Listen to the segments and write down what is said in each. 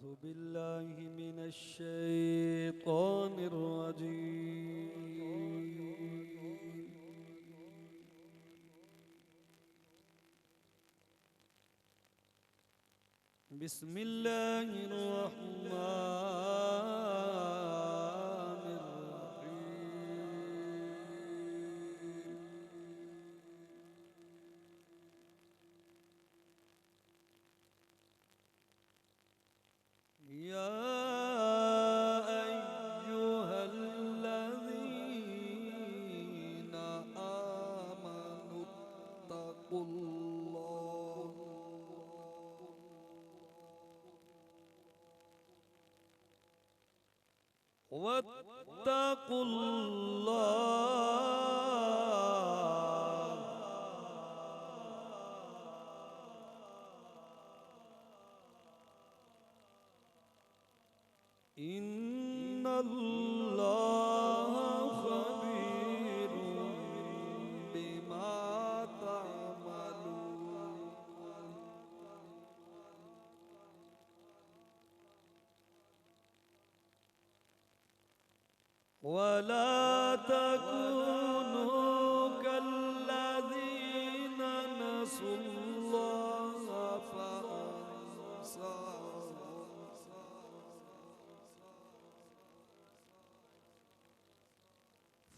أعوذ بالله من الشيطان الرجيم. بسم الله الرحمن الرحيم. يا أيها الذين آمنوا اتقوا الله واتقوا الله إن الله خبير بما تعملون. ولا تكونوا كالذين نسوا الله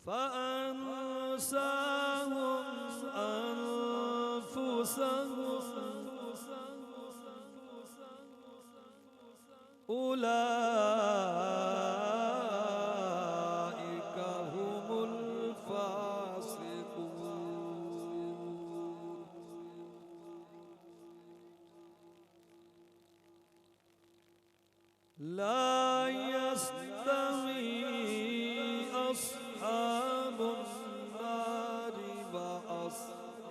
فأنساهم أنفسهم أولئك هم الفاسقون. لا يستوي أصحاب النار وأصحاب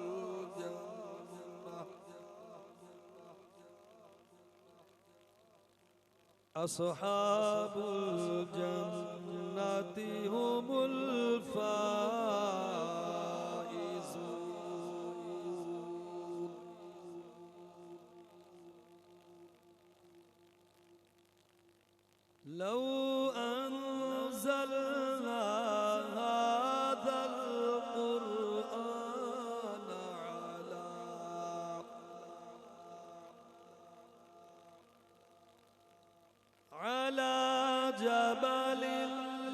الجنة. أصحاب الجنة هم الفائزون. لو أنزلنا هذا القرآن على جبل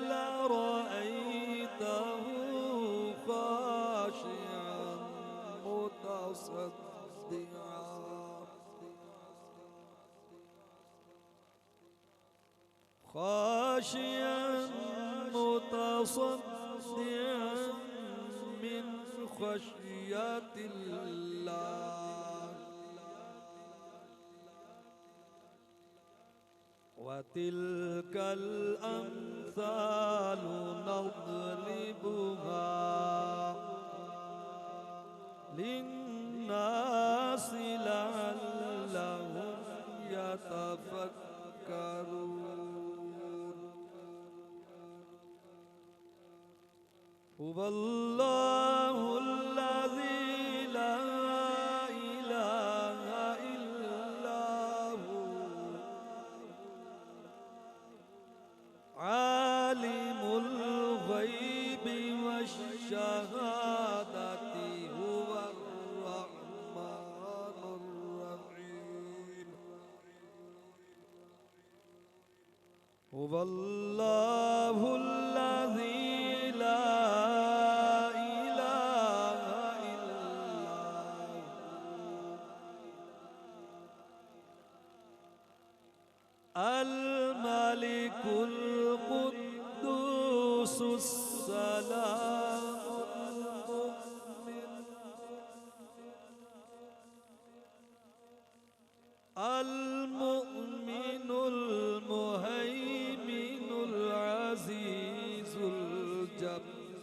لرأيته خاشعا متصدعا من خشية الله. وتلك الأمثال نضربها للناس لعلهم يتفكرون. هو الله الذي لا إله إلا هو عالم الغيب والشهادة هو الرحمن الرحيم. هو الله الذي لا إله إلا هو الملك القدوس السلام المؤمن المهيمن العزيز الجبار.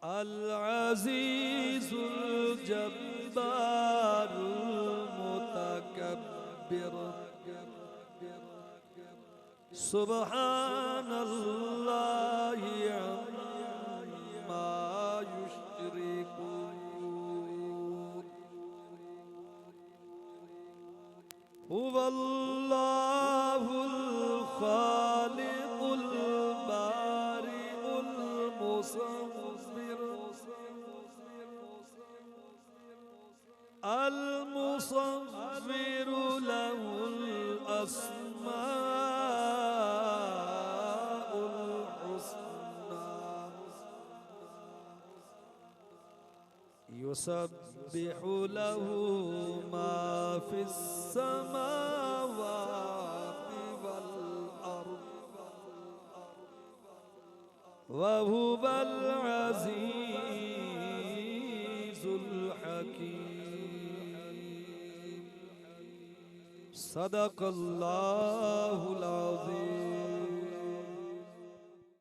العزيز الجبار المتكبر. سبحان الله عما يشركون. हुवल्लाहुल खालिकुल बारिउल मुसव्विर अल मुसव्विरु लहुल अस्माउल हुस्ना युसब्बिहु लहु मा फिस समावाति वल अर्द व हुवल अज़ीज़ुल हकीम। सदक़ल्लाहुल अज़ीम।